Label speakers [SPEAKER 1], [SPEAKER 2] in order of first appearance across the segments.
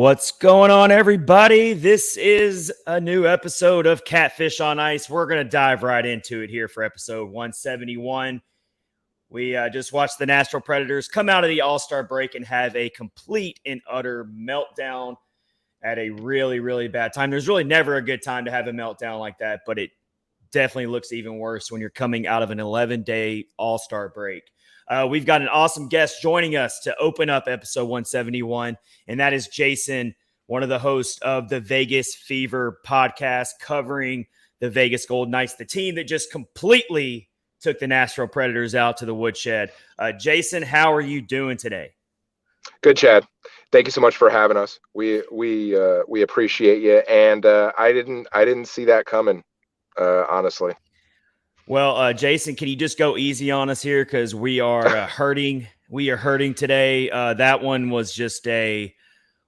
[SPEAKER 1] What's going on, everybody? This is a new episode of Catfish on Ice. We're going to dive right into it here for episode 171. We just watched the Nashville Predators come out of the All-Star break and have a complete and utter meltdown at a really, really bad time. There's really never a good time to have a meltdown like that, but it definitely looks even worse when you're coming out of an 11-day All-Star break. We've got an awesome guest joining us to open up episode 171, and that is Jayson, one of the hosts of the Vegas Fever podcast, covering the Vegas Golden Knights, the team that just completely took the Nashville Predators out to the woodshed. Jayson, how are you doing today?
[SPEAKER 2] Good, Chad. Thank you so much for having us. We appreciate you, and I didn't see that coming, honestly.
[SPEAKER 1] Well, Jayson, can you just go easy on us here because we are hurting. We are hurting today. That one was just a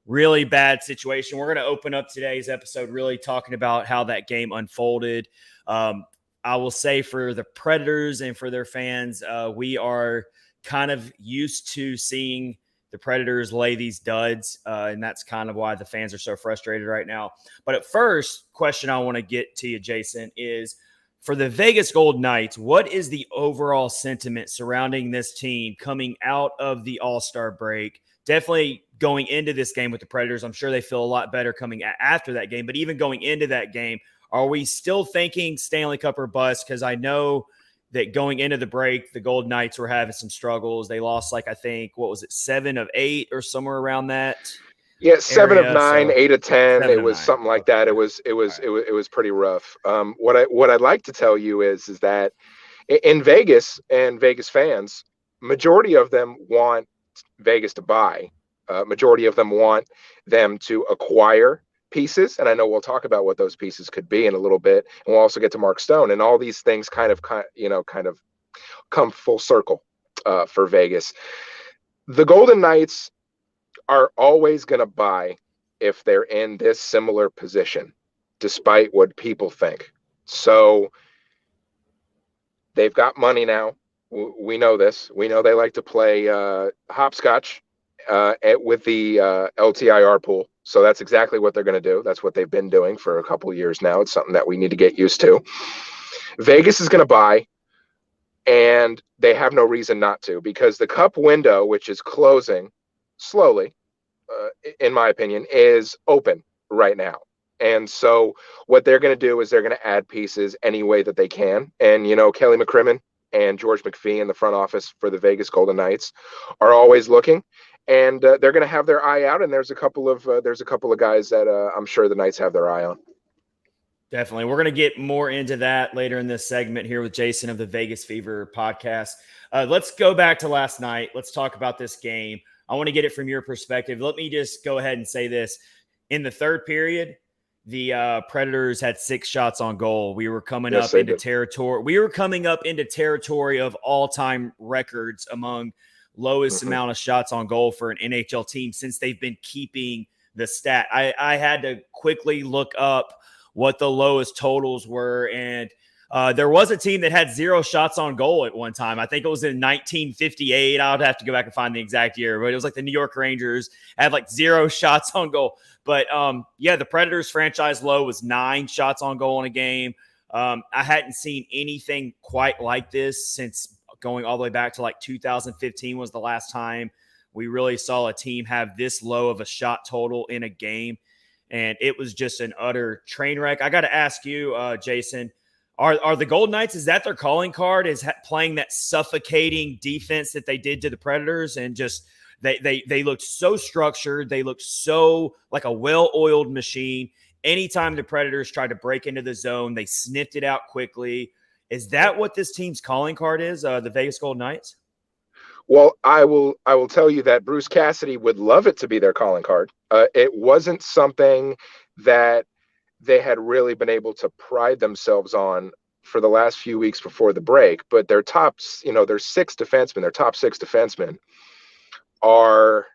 [SPEAKER 1] really bad situation. We're going to open up today's episode really talking about how that game unfolded. I will say for the Predators and for their fans, we are kind of used to seeing the Predators lay these duds, and that's kind of why the fans are so frustrated right now. But at first, question I want to get to you, Jayson, is for the Vegas Golden Knights, what is the overall sentiment surrounding this team coming out of the All-Star break? Definitely going into this game with the Predators, I'm sure they feel a lot better coming after that game. But even going into that game, are we still thinking Stanley Cup or bust? Because I know that going into the break, the Golden Knights were having some struggles. They lost, I think, 7 of 8 or somewhere around that.
[SPEAKER 2] Yeah, 7 of 9, 8 of 10. It was something like that. It was pretty rough. What I'd like to tell you is that in Vegas and Vegas fans, majority of them want Vegas to buy. Majority of them want them to acquire pieces, and I know we'll talk about what those pieces could be in a little bit, and we'll also get to Mark Stone, and all these things kind of come full circle for Vegas. The Golden Knights are always going to buy if they're in this similar position, despite what people think. So they've got money now. We know this. We know they like to play hopscotch with the LTIR pool. So that's exactly what they're going to do. That's what they've been doing for a couple of years now. It's something that we need to get used to. Vegas is going to buy, and they have no reason not to, because the cup window, which is closing slowly, in my opinion, is open right now. And so what they're going to do is they're going to add pieces any way that they can. And, Kelly McCrimmon and George McPhee in the front office for the Vegas Golden Knights are always looking, and they're going to have their eye out. And there's a couple of guys that I'm sure the Knights have their eye on.
[SPEAKER 1] Definitely. We're going to get more into that later in this segment here with Jayson of the Vegas Fever podcast. Let's go back to last night. Let's talk about this game. I want to get it from your perspective. Let me just go ahead and say this. In the third period, the Predators had 6 shots on goal. We were coming up into territory. We were coming up into territory of all-time records among lowest amount of shots on goal for an NHL team since they've been keeping the stat. I had to quickly look up what the lowest totals were, and there was a team that had 0 shots on goal at one time. I think it was in 1958. I would have to go back and find the exact year, but it was like the New York Rangers had 0 shots on goal. But the Predators franchise low was 9 shots on goal in a game. I hadn't seen anything quite like this since going all the way back to 2015 was the last time we really saw a team have this low of a shot total in a game. And it was just an utter train wreck. I got to ask you, Jayson, Are the Golden Knights, is that their calling card, is playing that suffocating defense that they did to the Predators? And just they looked so structured. They looked so like a well-oiled machine. Anytime the Predators tried to break into the zone, they sniffed it out quickly. Is that what this team's calling card is, the Vegas Golden Knights?
[SPEAKER 2] Well, I will tell you that Bruce Cassidy would love it to be their calling card. It wasn't something that they had really been able to pride themselves on for the last few weeks before the break, but their top 6 defensemen are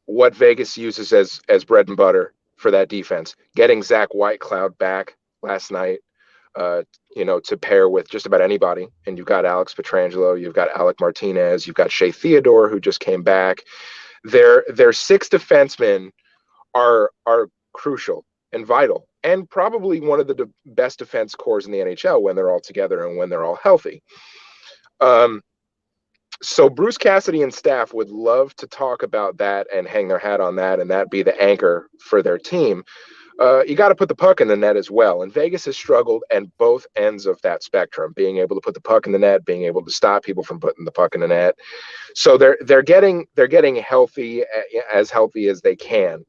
[SPEAKER 2] what Vegas uses as bread and butter for that defense. Getting Zach Whitecloud back last night, to pair with just about anybody. And you've got Alex Pietrangelo, you've got Alec Martinez, you've got Shea Theodore, who just came back. Their six defensemen are crucial and vital, and probably one of the best defense cores in the NHL when they're all together and when they're all healthy. So Bruce Cassidy and staff would love to talk about that and hang their hat on that, and that be the anchor for their team. You got to put the puck in the net as well. And Vegas has struggled at both ends of that spectrum, being able to put the puck in the net, being able to stop people from putting the puck in the net. So they're getting healthy as they can.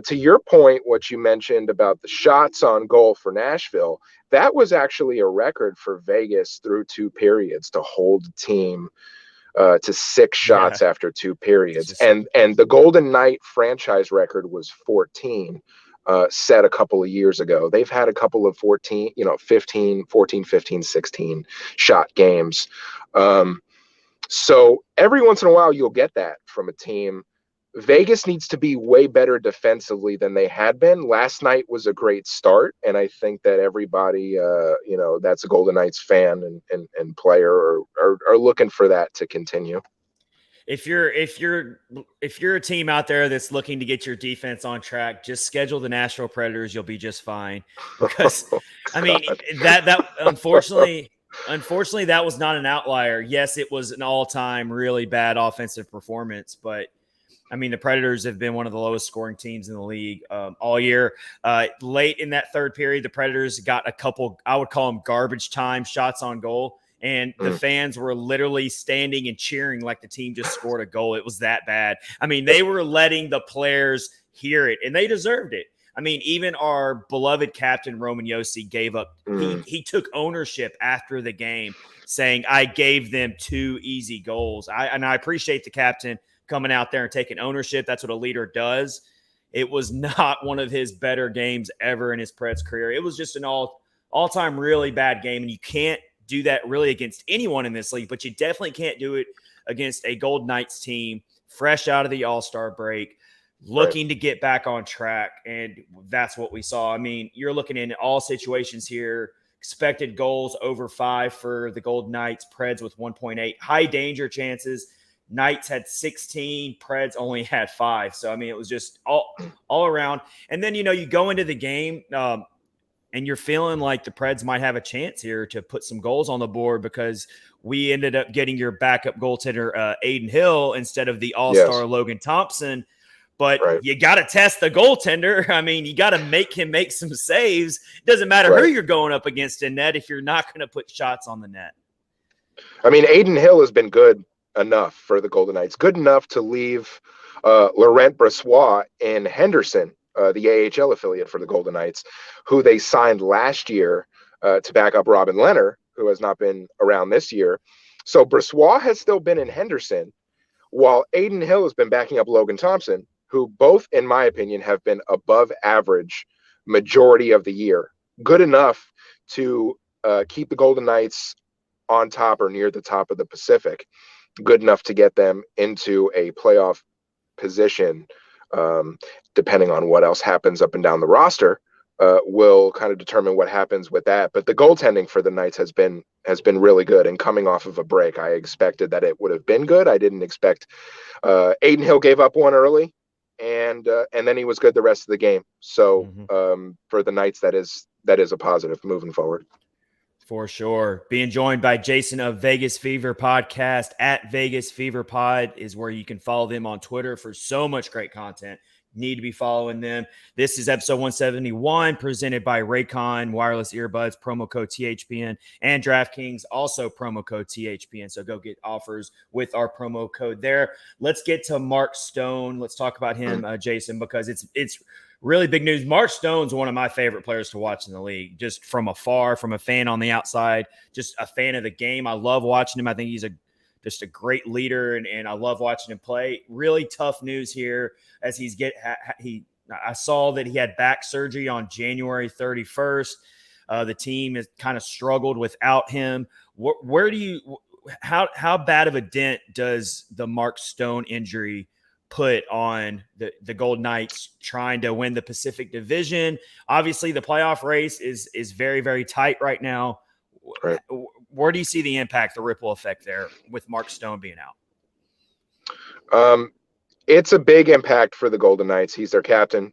[SPEAKER 2] To your point, what you mentioned about the shots on goal for Nashville, that was actually a record for Vegas through two periods to hold the team to 6 shots after 2 periods. And the Golden Knight franchise record was 14, set a couple of years ago. They've had a couple of 14, 15, 16 shot games. So every once in a while, you'll get that from a team. Vegas needs to be way better defensively than they had been. Last night was a great start, and I think that everybody, that's a Golden Knights fan and player are looking for that to continue.
[SPEAKER 1] If you're a team out there that's looking to get your defense on track, just schedule the Nashville Predators. You'll be just fine. Because I mean that unfortunately that was not an outlier. Yes, it was an all-time really bad offensive performance, but I mean, the Predators have been one of the lowest scoring teams in the league all year. Late in that third period, the Predators got a couple, I would call them garbage time shots on goal. And the fans were literally standing and cheering like the team just scored a goal. It was that bad. I mean, they were letting the players hear it, and they deserved it. I mean, even our beloved captain, Roman Josi, gave up. He took ownership after the game, saying, I gave them 2 easy goals. And I appreciate the captain coming out there and taking ownership. That's what a leader does. It was not one of his better games ever in his Preds career. It was just an all-time really bad game, and you can't do that really against anyone in this league, but you definitely can't do it against a Golden Knights team fresh out of the All-Star break, looking to get back on track, and that's what we saw. I mean, you're looking in all situations here. Expected goals over 5 for the Golden Knights, Preds with 1.8. High danger chances. Knights had 16, Preds only had 5. So, I mean, it was just all around. And then, you go into the game and you're feeling like the Preds might have a chance here to put some goals on the board because we ended up getting your backup goaltender, Aiden Hill, instead of the all-star Logan Thompson. But you got to test the goaltender. I mean, you got to make him make some saves. It doesn't matter who you're going up against in net if you're not going to put shots on the net.
[SPEAKER 2] I mean, Aiden Hill has been good enough for the Golden Knights, good enough to leave Laurent Brossoit in Henderson, the AHL affiliate for the Golden Knights, who they signed last year to back up Robin Lehner, who has not been around this year. So Brossoit has still been in Henderson, while Aiden Hill has been backing up Logan Thompson, who both, in my opinion, have been above average majority of the year. Good enough to keep the Golden Knights on top or near the top of the Pacific. Good enough to get them into a playoff position, depending on what else happens up and down the roster, will kind of determine what happens with that. But the goaltending for the Knights has been really good. And coming off of a break, I expected that it would have been good. I didn't expect Aiden Hill gave up one early, and then he was good the rest of the game. So for the Knights, that is a positive moving forward.
[SPEAKER 1] For sure. Being joined by Jayson of Vegas Fever Podcast at Vegas Fever Pod is where you can follow them on Twitter for so much great content. Need to be following them. This is episode 171 presented by Raycon Wireless Earbuds, promo code THPN, and DraftKings, also promo code THPN. So go get offers with our promo code there. Let's get to Mark Stone. Let's talk about him, Jayson, because it's really big news. Mark Stone's one of my favorite players to watch in the league, just from afar, from a fan on the outside, just a fan of the game. I love watching him. I think he's just a great leader, and I love watching him play. Really tough news here as I saw that he had back surgery on January 31st. The team has kind of struggled without him. How bad of a dent does the Mark Stone injury put on the Golden Knights trying to win the Pacific Division? Obviously, the playoff race is very, very tight right now. Right. Where do you see the impact, the ripple effect there with Mark Stone being out?
[SPEAKER 2] It's a big impact for the Golden Knights. He's their captain.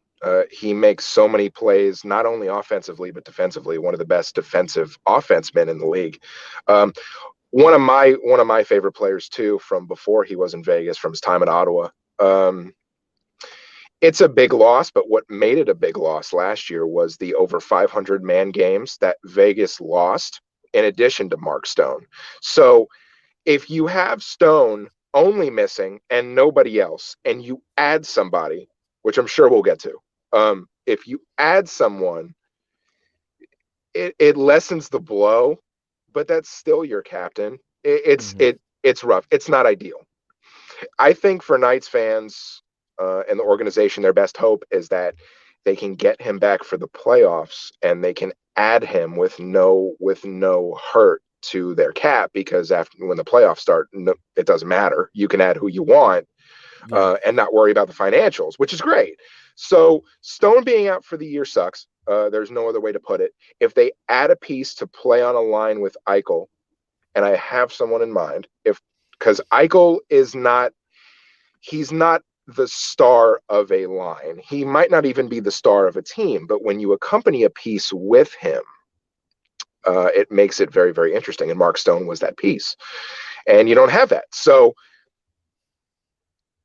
[SPEAKER 2] He makes so many plays, not only offensively but defensively. One of the best defensive offensemen in the league. Um, one of my favorite players too, from before he was in Vegas, from his time in Ottawa. Um, it's a big loss, but what made it a big loss last year was the over 500 man games that Vegas lost, in addition to Mark Stone. So if you have Stone only missing and nobody else, and you add somebody, which I'm sure we'll get to, if you add someone, it lessens the blow, but that's still your captain. It's rough. It's not ideal. I think for Knights fans and the organization, their best hope is that they can get him back for the playoffs and they can add him with no hurt to their cap, because after when the playoffs start, no, it doesn't matter. You can add who you want and not worry about the financials, which is great. So Stone being out for the year sucks. There's no other way to put it. If they add a piece to play on a line with Eichel, and I have someone in mind, because Eichel is not, he's not the star of a line. He might not even be the star of a team, but when you accompany a piece with him, it makes it very, very interesting. And Mark Stone was that piece. And you don't have that. So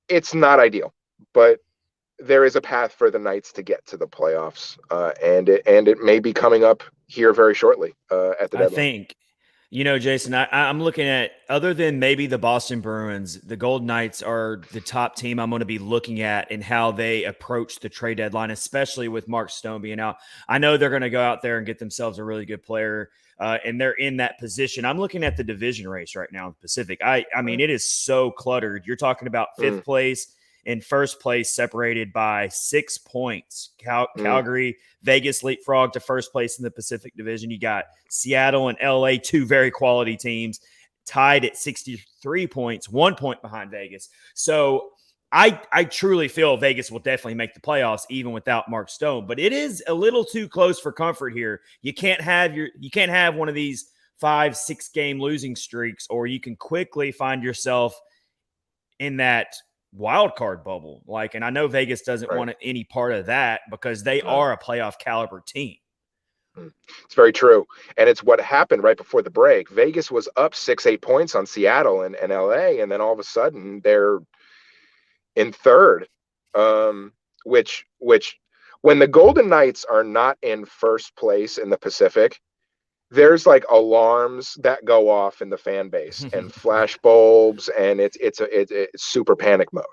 [SPEAKER 2] it's not ideal, but there is a path for the Knights to get to the playoffs. And it may be coming up here very shortly at the deadline.
[SPEAKER 1] I think, Jayson, I'm looking at, other than maybe the Boston Bruins, the Golden Knights are the top team I'm going to be looking at in how they approach the trade deadline, especially with Mark Stone being out. I know they're going to go out there and get themselves a really good player, and they're in that position. I'm looking at the division race right now in the Pacific. I mean, it is so cluttered. You're talking about fifth place and first place separated by 6 points. Calgary, Vegas leapfrog to first place in the Pacific Division. You got Seattle and LA, two very quality teams, tied at 63 points, 1 point behind Vegas. So I truly feel Vegas will definitely make the playoffs even without Mark Stone, but it is a little too close for comfort here. You can't have one of these 5-6 game losing streaks, or you can quickly find yourself in that wild card bubble. And I know Vegas doesn't want any part of that because they are a playoff caliber team.
[SPEAKER 2] It's very true. And it's what happened right before the break. Vegas was up 6-8 points on Seattle and LA. And then all of a sudden they're in third, which when the Golden Knights are not in first place in the Pacific, there's like alarms that go off in the fan base and flash bulbs, and it's super panic mode.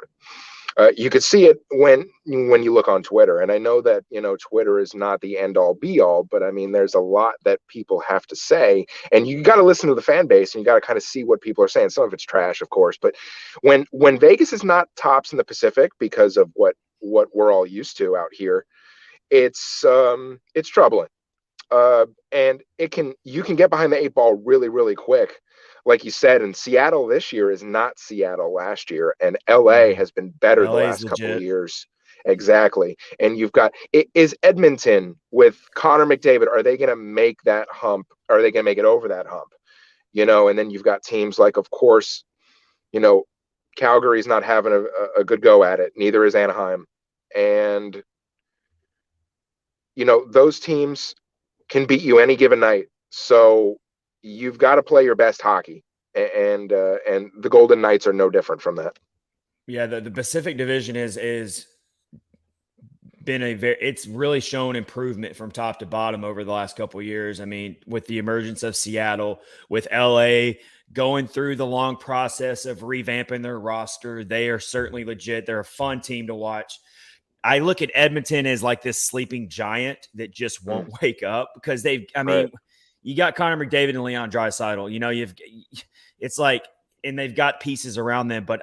[SPEAKER 2] You could see it when you look on Twitter, and I know that Twitter is not the end all be all, but I mean there's a lot that people have to say, and you got to listen to the fan base, and you got to kind of see what people are saying. Some of it's trash, of course, but when Vegas is not tops in the Pacific because of what we're all used to out here, it's troubling. And you can get behind the 8 ball really, really quick. Like you said, and Seattle this year is not Seattle last year, and LA has been better the last couple of years. Exactly. And you've got, is Edmonton with Connor McDavid, are they going to make that hump? Are they going to make it over that hump? And then you've got teams like, of course, Calgary's not having a good go at it. Neither is Anaheim. And, those teams can beat you any given night. So you've got to play your best hockey, and the Golden Knights are no different from that.
[SPEAKER 1] Yeah, the Pacific Division is been it's really shown improvement from top to bottom over the last couple of years. I mean, with the emergence of Seattle, with LA going through the long process of revamping their roster, they are certainly legit. They're a fun team to watch. I look at Edmonton as like this sleeping giant that just won't wake up, because you got Connor McDavid and Leon Draisaitl, it's like, and they've got pieces around them, but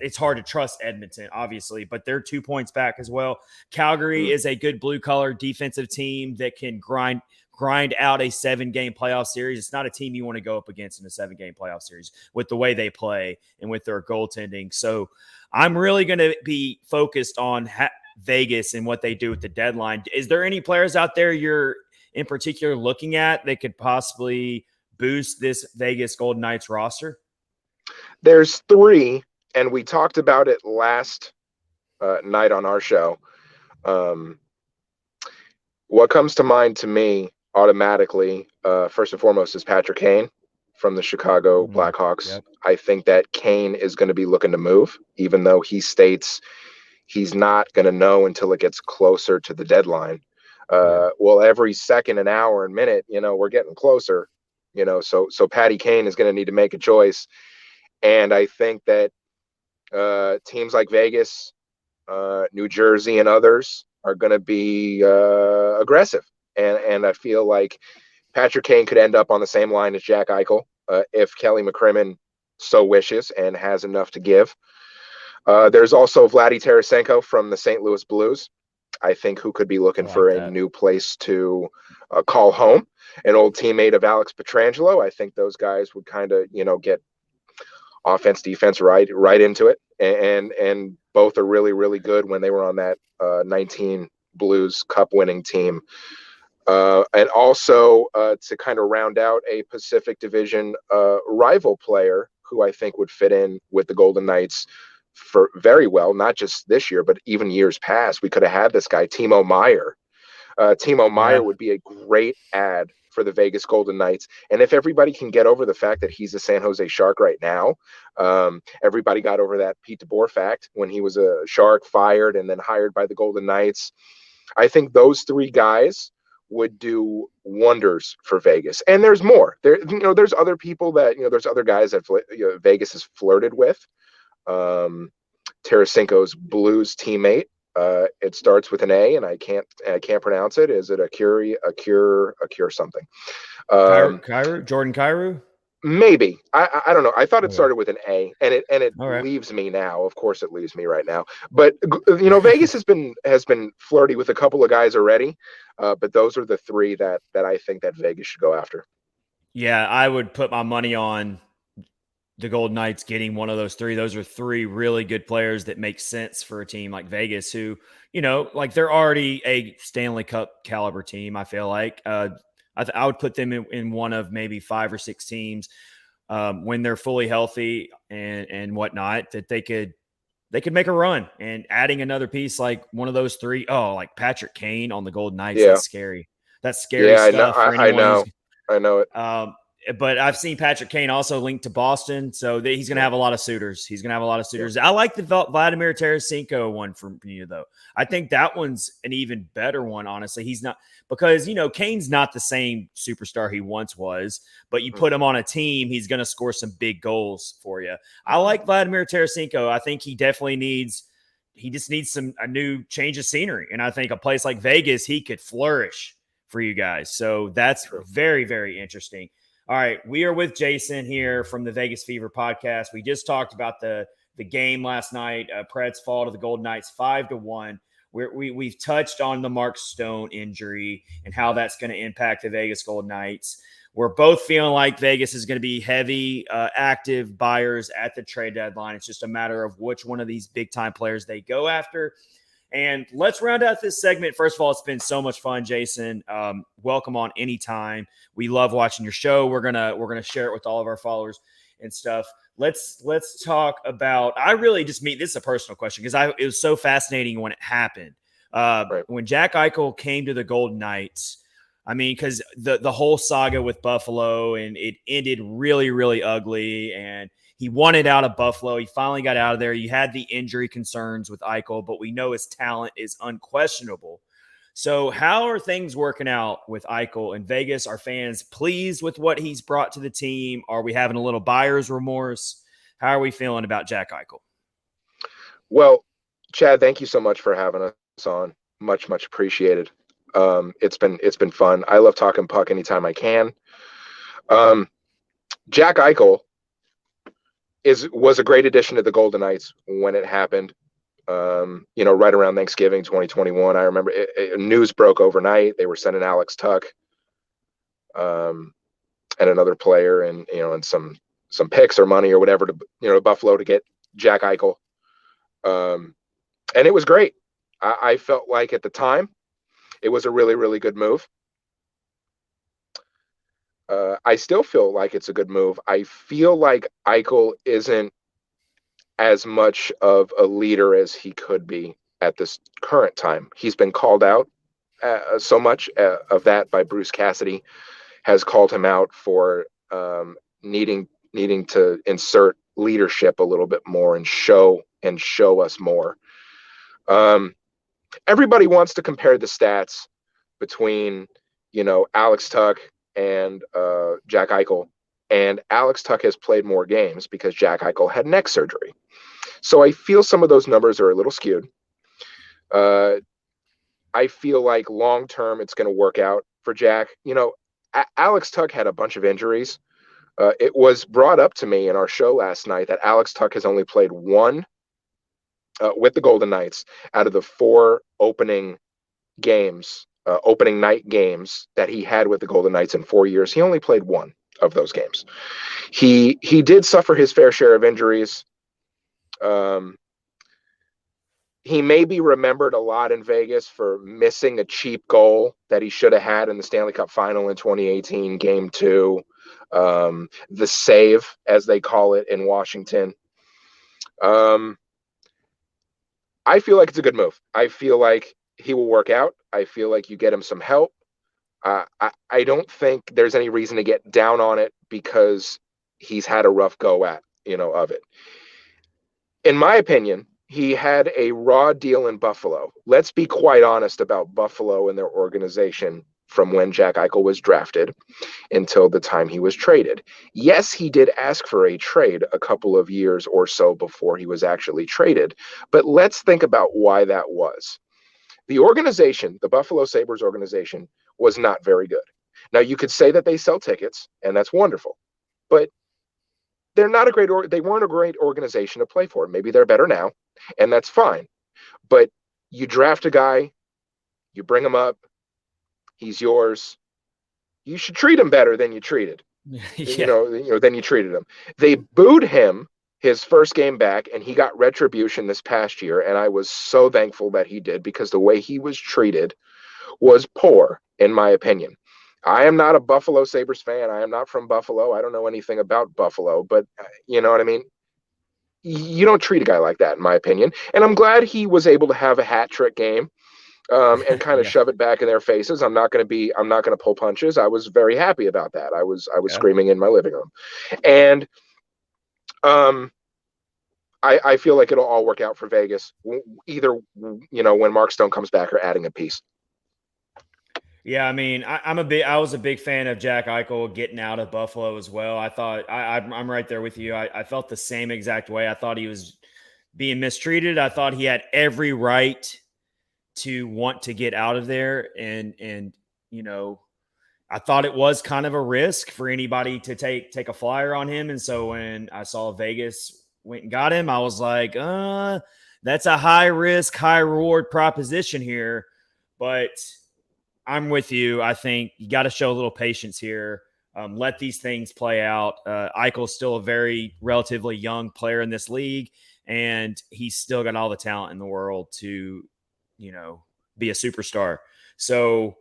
[SPEAKER 1] it's hard to trust Edmonton, obviously, but they're 2 points back as well. Calgary is a good blue collar defensive team that can grind out a 7-game playoff series. It's not a team you want to go up against in a 7-game playoff series with the way they play and with their goaltending. So I'm really going to be focused on Vegas and what they do with the deadline. Is there any players out there you're in particular looking at that could possibly boost this Vegas Golden Knights roster?
[SPEAKER 2] There's 3, and we talked about it last night on our show. Um, what comes to mind to me automatically, first and foremost, is Patrick Kane from the Chicago
[SPEAKER 1] Mm,
[SPEAKER 2] Blackhawks.
[SPEAKER 1] yep.
[SPEAKER 2] I think that Kane is going to be looking to move, even though he states he's not going to know until it gets closer to the deadline.
[SPEAKER 1] Yeah.
[SPEAKER 2] Well, every second, an hour, and minute, we're getting closer. So Patty Kane is going to need to make a choice, and I think that teams like Vegas, New Jersey, and others are going to be aggressive. And I feel like Patrick Kane could end up on the same line as Jack Eichel if Kelly McCrimmon so wishes and has enough to give. There's also Vladdy Tarasenko from the St. Louis Blues, I think, who could be
[SPEAKER 1] I
[SPEAKER 2] looking
[SPEAKER 1] like
[SPEAKER 2] for a
[SPEAKER 1] that.
[SPEAKER 2] new place to call home. An old teammate of Alex Petrangelo. I think those guys would kind of, get offense, defense right into it. And both are really, really good when they were on that 19 Blues Cup winning team. And also to kind of round out a Pacific Division rival player who I think would fit in with the Golden Knights for very well, not just this year, but even years past. We could have had this guy, Timo Meyer. Timo
[SPEAKER 1] Yeah.
[SPEAKER 2] Meyer would be a great ad for the Vegas Golden Knights. And if everybody can get over the fact that he's a San Jose Shark right now, everybody got over that Pete DeBoer fact when he was a Shark, fired, and then hired by the Golden Knights. I think those three guys would do wonders for Vegas. And there's more. There's other people that, there's other guys that Vegas has flirted with. Tarasenko's Blues teammate. It starts with an A, and I can't pronounce it. Is it a cure something? Um,
[SPEAKER 1] Jordan Cairo.
[SPEAKER 2] Maybe I don't know. I thought it
[SPEAKER 1] Okay.
[SPEAKER 2] started with an A, and it
[SPEAKER 1] All right.
[SPEAKER 2] leaves me now. Of course, it leaves me right now. But Vegas has been flirty with a couple of guys already. But those are the three that I think that Vegas should go after.
[SPEAKER 1] Yeah, I would put my money on the Golden Knights getting one of those three. Those are three really good players that make sense for a team like Vegas, who, like they're already a Stanley Cup caliber team. I feel like I would put them in one of maybe 5 or 6 teams when they're fully healthy and whatnot that they could make a run. And adding another piece like one of those three, like Patrick Kane on the Golden Knights,
[SPEAKER 2] Yeah,
[SPEAKER 1] that's scary. That's scary
[SPEAKER 2] yeah, I know,
[SPEAKER 1] stuff for
[SPEAKER 2] I
[SPEAKER 1] anyone who's
[SPEAKER 2] know, I know it.
[SPEAKER 1] um, but I've seen Patrick Kane also linked to Boston, so he's going to
[SPEAKER 2] Yeah,
[SPEAKER 1] have a lot of suitors. He's going to have a lot of
[SPEAKER 2] yeah.
[SPEAKER 1] suitors. I like the Vladimir Tarasenko one from you, though. I think that one's an even better one, honestly. He's not because Kane's not the same superstar he once was, but you put him on a team, he's going to score some big goals for you. I like Vladimir Tarasenko. I think he definitely needs. He just needs a new change of scenery, and I think a place like Vegas, he could flourish for you guys. So that's
[SPEAKER 2] True.
[SPEAKER 1] very, very interesting. All right, we are with Jayson here from the Vegas Fever podcast. We just talked about the game last night. Preds fall to the Golden Knights 5-1. We've touched on the Mark Stone injury and how that's going to impact the Vegas Golden Knights. We're both feeling like Vegas is going to be heavy, active buyers at the trade deadline. It's just a matter of which one of these big time players they go after. And let's round out this segment. First of all, it's been so much fun, Jayson. Welcome on anytime. We love watching your show. We're gonna share it with all of our followers and stuff. Let's talk about. I really just mean this is a personal question because it was so fascinating when it happened.
[SPEAKER 2] Right.
[SPEAKER 1] When Jack Eichel came to the Golden Knights. I mean, because the whole saga with Buffalo and it ended really, really ugly and he wanted out of Buffalo. He finally got out of there. You had the injury concerns with Eichel, but we know his talent is unquestionable. So how are things working out with Eichel in Vegas? Are fans pleased with what he's brought to the team? Are we having a little buyer's remorse? How are we feeling about Jack Eichel?
[SPEAKER 2] Well, Chad, thank you so much for having us on. Much, much appreciated. It's been fun. I love talking puck anytime I can. Um, Jack Eichel was a great addition to the Golden Knights when it happened. Right around Thanksgiving 2021. I remember news broke overnight. They were sending Alex Tuck and another player and some picks or money or whatever to Buffalo to get Jack Eichel. And it was great. I felt like at the time it was a really, really good move. I still feel like it's a good move. I feel like Eichel isn't as much of a leader as he could be at this current time. He's been called out so much of that by Bruce Cassidy, has called him out for needing to insert leadership a little bit more and show us more. Everybody wants to compare the stats between, Alex Tuch and Jack Eichel, and Alex Tuch has played more games because Jack Eichel had neck surgery. So I feel some of those numbers are a little skewed. I feel like long term it's going to work out for Jack. Alex Tuch had a bunch of injuries. It was brought up to me in our show last night that Alex Tuch has only played one with the Golden Knights out of the 4 opening night games that he had with the Golden Knights in 4 years. He only played one of those games. He did suffer his fair share of injuries. He may be remembered a lot in Vegas for missing a cheap goal that he should have had in the Stanley Cup Final in 2018, Game 2. The save, as they call it in Washington. I feel like it's a good move. I feel like he will work out. I feel like you get him some help. I don't think there's any reason to get down on it because he's had a rough go of it. In my opinion, he had a raw deal in Buffalo. Let's be quite honest about Buffalo and their organization from when Jack Eichel was drafted until the time he was traded. Yes, he did ask for a trade a couple of years or so before he was actually traded, but let's think about why that was. The organization, the Buffalo Sabres organization, was not very good. Now, you could say that they sell tickets, and that's wonderful, but they weren't a great organization to play for. Maybe they're better now, and that's fine. But you draft a guy, you bring him up, he's yours. You should treat him better than you treated. Than you treated him. They booed him his first game back, and he got retribution this past year, and I was so thankful that he did because the way he was treated was poor, in my opinion. I am not a Buffalo Sabres fan. I am not from Buffalo. I don't know anything about Buffalo, but you know what I mean? You don't treat a guy like that, in my opinion. And I'm glad he was able to have a hat trick game and kind of shove it back in their faces. I'm not going to pull punches. I was very happy about that. I was screaming in my living room. And I feel like it'll all work out for Vegas, either, when Mark Stone comes back or adding a piece.
[SPEAKER 1] Yeah, I mean, I was a big fan of Jack Eichel getting out of Buffalo as well. I thought I'm right there with you. I felt the same exact way. I thought he was being mistreated. I thought he had every right to want to get out of there, and I thought it was kind of a risk for anybody to take a flyer on him. And so when I saw Vegas went and got him, I was like, that's a high risk, high reward proposition here. But I'm with you. I think you got to show a little patience here. Let these things play out. Eichel's still a very relatively young player in this league, and he's still got all the talent in the world to, be a superstar. So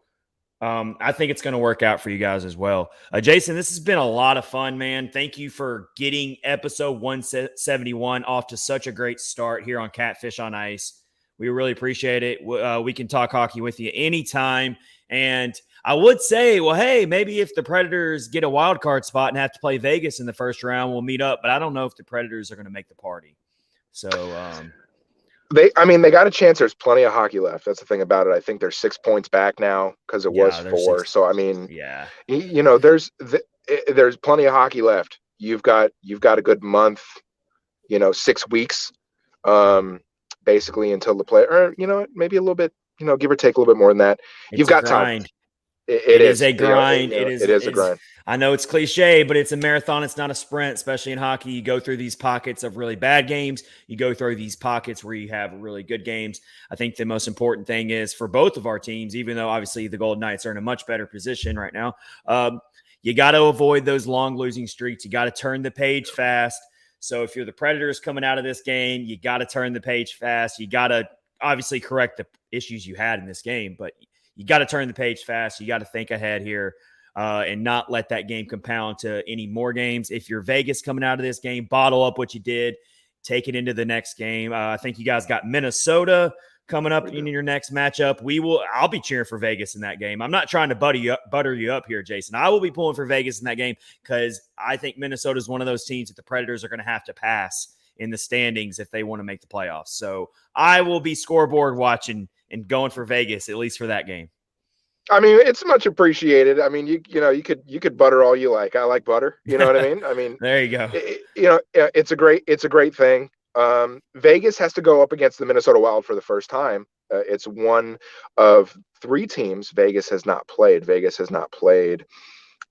[SPEAKER 1] I think it's going to work out for you guys as well. Jayson, this has been a lot of fun, man. Thank you for getting episode 171 off to such a great start here on Catfish on Ice. We really appreciate it. We can talk hockey with you anytime. And I would say, well, hey, maybe if the Predators get a wild card spot and have to play Vegas in the first round, we'll meet up. But I don't know if the Predators are going to make the party. So
[SPEAKER 2] they got a chance. There's plenty of hockey left. That's the thing about it. I think they're 6 points back now because it was 4. So I mean, there's plenty of hockey left. You've got a good month, 6 weeks, basically until the play, or maybe a little bit, give or take a little bit more than that. You've got time. It is a grind.
[SPEAKER 1] It is a grind. I know it's cliche, but it's a marathon. It's not a sprint, especially in hockey. You go through these pockets of really bad games. You go through these pockets where you have really good games. I think the most important thing is for both of our teams, even though obviously the Golden Knights are in a much better position right now, you got to avoid those long losing streaks. You got to turn the page fast. So if you're the Predators coming out of this game, you got to turn the page fast. You got to obviously correct the issues you had in this game, but you got to turn the page fast. You got to think ahead here and not let that game compound to any more games. If you're Vegas coming out of this game, bottle up what you did. take it into the next game. I think you guys got Minnesota coming up in your next matchup. I'll be cheering for Vegas in that game. I'm not trying to butter you up here, Jayson. I will be pulling for Vegas in that game because I think Minnesota is one of those teams that the Predators are going to have to pass in the standings if they want to make the playoffs. So I will be scoreboard watching and going for Vegas, at least for that game.
[SPEAKER 2] I mean, it's much appreciated. I mean, you could butter all you like. I like butter. You know what I mean? I mean,
[SPEAKER 1] there you go.
[SPEAKER 2] It's a great thing. Vegas has to go up against the Minnesota Wild for the first time. It's one of 3 teams Vegas has not played. Vegas has not played.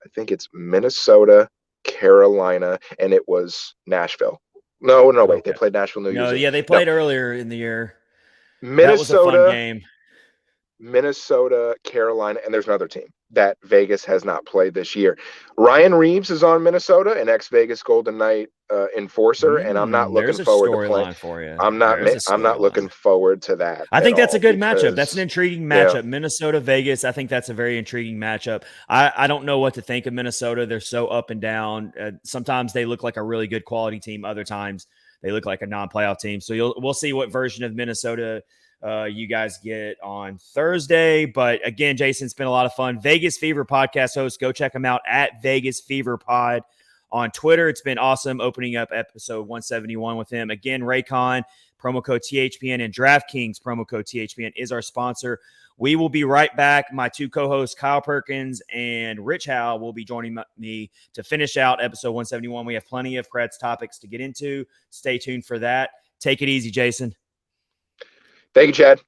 [SPEAKER 2] I think it's Minnesota, Carolina, and it was Nashville. No, wait. Okay. They played Nashville, New Year's Eve.
[SPEAKER 1] Yeah, they played earlier in the year.
[SPEAKER 2] Minnesota,
[SPEAKER 1] that was a fun game.
[SPEAKER 2] Minnesota, Carolina, and there's another team that Vegas has not played this year. Ryan Reeves is on Minnesota, an ex-Vegas Golden Knight enforcer, and I'm not looking forward to playing.
[SPEAKER 1] For you.
[SPEAKER 2] I'm not looking forward to that.
[SPEAKER 1] I think that's a good matchup. That's an intriguing matchup. Yeah. Minnesota, Vegas. I think that's a very intriguing matchup. I don't know what to think of Minnesota. They're so up and down. Sometimes they look like a really good quality team. Other times they look like a non-playoff team. So we'll see what version of Minnesota you guys get on Thursday. But again, Jayson, it's been a lot of fun. Vegas Fever podcast host. Go check him out at Vegas Fever Pod on Twitter. It's been awesome opening up episode 171 with him. Again, Raycon, promo code THPN, and DraftKings promo code THPN is our sponsor. We will be right back. My 2 co-hosts, Kyle Perkins and Rich Howe, will be joining me to finish out episode 171. We have plenty of Preds topics to get into. Stay tuned for that. Take it easy, Jayson.
[SPEAKER 2] Thank you, Chad.